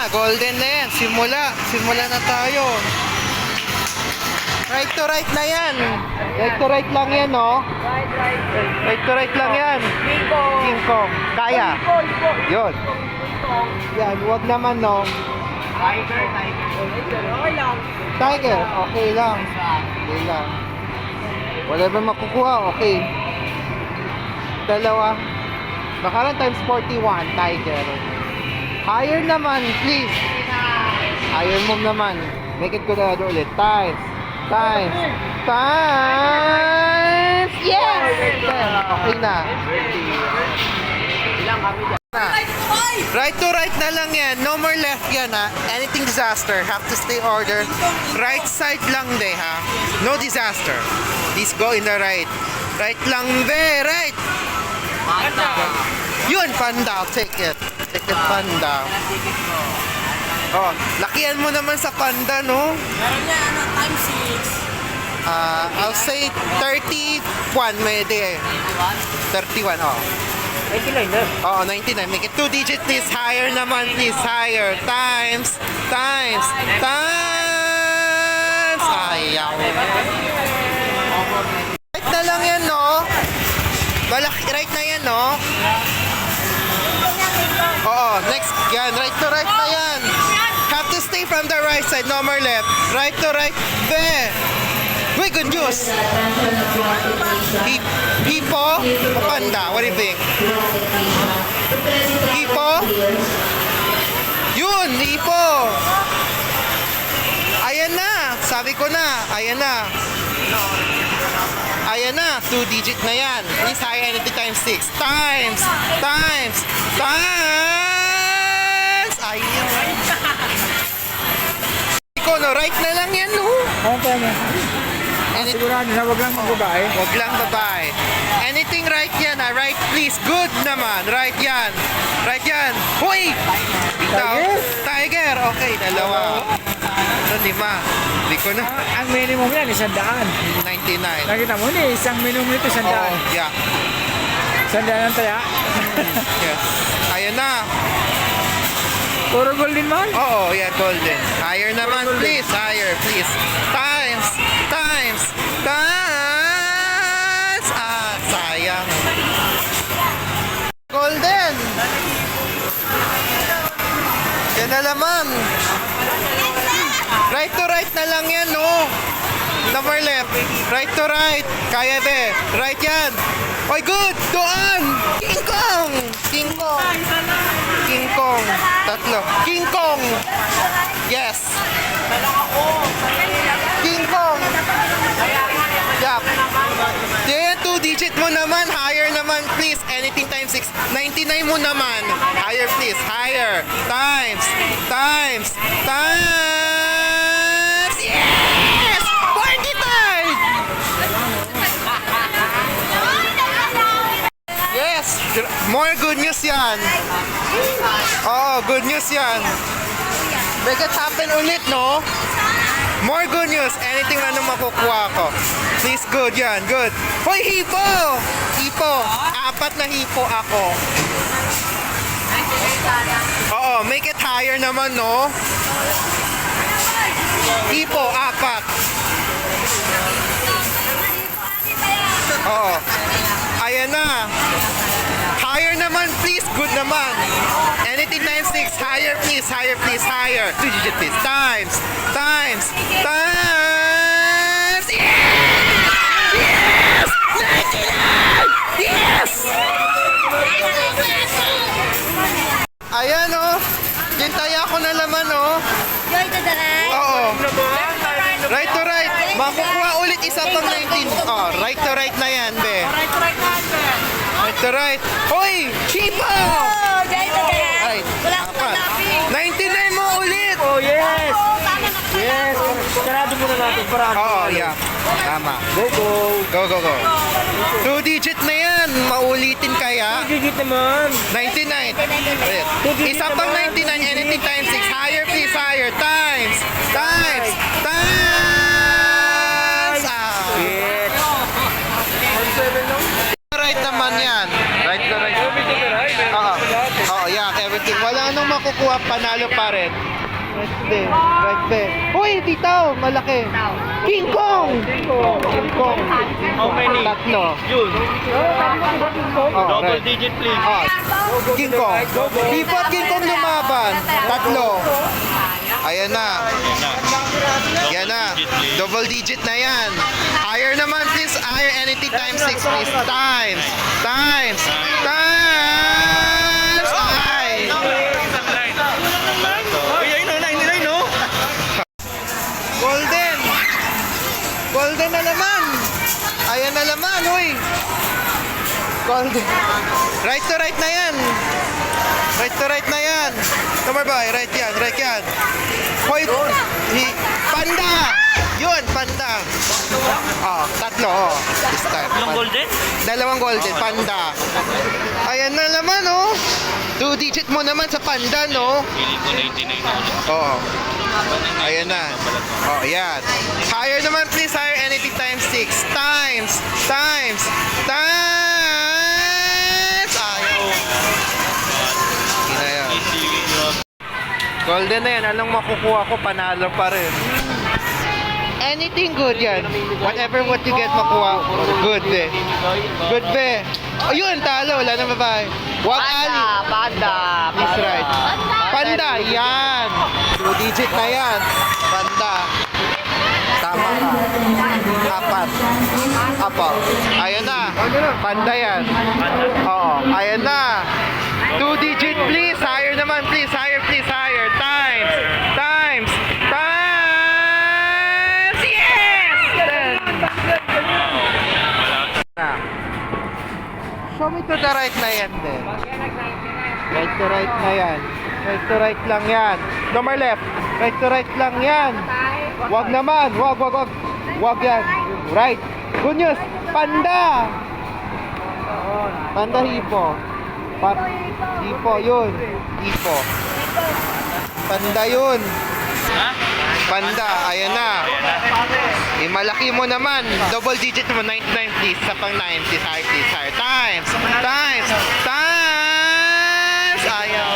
golden na yan. Simula na tayo. Right to right na yan. Right to right lang yan, no? Right to right lang yan. King Kong. Kaya. Yun. Yan, wag naman, no? Tiger. Okay lang. Tiger, okay lang. Okay lang. Whatever makukuha, okay. Dalawa. Baka lang times 41, Tiger. Higher naman, please. Higher move naman. Make it kunado ulit. Times. Yes! Okay na. Ilang kami dyan. Right to right na lang yan. No more left yan, ha. Anything disaster, have to stay order. Right side lang de, ha. No disaster. Please go in the right. Right lang de, right. Panda. Yun, panda. Take it. Take it, panda. Oh, lakihan mo naman sa panda, no? Meron niya, times 6. I'll say 31 may de. 31, oh. 99 na. Oo, 99. Make it 2 digit, please. Higher naman, please. Higher. Times. Ayaw. Right na lang yan, no? Right na yan, no? Oo, next. Yan, right to right na yan. Have to stay from the right side. No more left. Right to right. There. Wait, good news. Hippo o panda? What do you think? Hippo? Yun, hippo. Ayan na. Sabi ko na. Ayan na. Ayan na. 2 digit na yan. Please higher anything times 6. Times. Ayan. Iko, no? Right na lang yan, no? Ano tayo niya? Sigurado na wag lang magbabae. Wag lang babae. Anything right yan, ha? Right, please. Good naman. Right yan. Huy! Bitaw. Tiger. Okay, dalawa. Ano, 5. Hindi ko na. Ang minimum yan, 100. 99. Nakita mo ni, isang minimum nito, 100. Oo, yeah. 100 ang taya. Yes. Ayan na. Puro golden man. Oo, yeah, golden. Higher naman, please. Higher, please. Times. Sayang. Golden. Yan na naman. Right to right na lang yan, no? Number left. Right to right. Kaya de. Right yan. Oy, good. Doon. King Kong. Tatlo. King Kong. Yes. King Kong. Yup. Yan, 2 digit mo naman. Higher naman, please. Anything times 6. 99 mo naman. Higher, please. Higher. Times. Yes! 45! Yes! More good news yan. Oh, good news yan. Make it happen ulit, no? More good news. Anything na makukuha ko. Please, good yan. Good. Hoy, hippo! 4 na hippo ako. Oo, make it higher naman, no? Hippo, 4. Oo. Ayan na. Higher naman, please. Good naman. Anything times 6. Higher, please. Higher. 2 digit, please. Times. Yes! 99! Yes! Ayan, oh. Dintaya ko na naman, oh. Yoy, dadaray. Oo. Right to right. Makukuha ulit isa pang 19. Oh, right to right na yan, be. Right to right. Hoy! Chipo! Oh, yoy, dadaray. Right. Wala akong hanapin. 99 mo ulit! Oh, yes. Oo, tama na kasi. Yes. Sarado muna natin para. Oo, yeah. Tama. Go. Go. 2 digit na yan. Maulitin kaya? Gigit naman. 99. Ulit. Isa pang 99. Anything times 6. Higher, please. Higher. Times. Yes. Right naman yan. Right to right. Oo, yeah, everything. Wala nang makukuha pa panalo pa rin. Right be. Right be. Uy, dito. Malaki. King Kong! King Kong. How many? Tatlo. Yun. Oh, Double right. digit please. Oh, King Kong. Di pa King Kong lumaban. Tatlo. Ayan na. Yan na. Double digit na yan. Higher naman please. Higher anything times 6 please. Times. Times. Times. Ay. Uy, ayun o, 99 no? Golden. Golden na naman. Ayan na naman. Uy. Golden. Right to right na yan. Right to right na yan. Number ba? Right yan. Right yan. Hoy. Panda. Yun, panda. Oh, tatlo. Oh. This time. Yung golden? Dalawang golden. Panda. Ayan na naman, oh. 2 digit mo naman sa panda, no? Feeling ko 99 na ulit. Oo. Ayan na. Oh, yan. Higher naman, please. Higher anything times 6. Times. Times. Times. Ayaw. Hindi na yan. Golden na yan. Anong makukuha ko, panalo pa rin. Anything good yan. Whatever what you get, makuha. Good, be. Good, be. Oh, yun, talo. Wala na babae. Wag ali. Panda. He's right. Panda, yan. 2 digit na yan. Panda. Tama ka. Apat. Apo. Ayan na. Panda yan. Oo. Ayan na. 2 digit please. Higher naman please. Higher please. Higher. Times. Times. Times. Yes! Na. Show me to the right na yan din. Right to right na yan. Right to right lang yan. No more left. Right to right lang yan. Wag naman. Wag, wag, wag. Wag yan. Right. Good news. Panda. Panda hipo. Hipo yun. Hipo. Panda yun. Panda. Ayan na. Eh, malaki mo naman. Double digit mo. 99 please. Sa pang 90. Higher please. Higher. Times. Times. Times. Ayaw.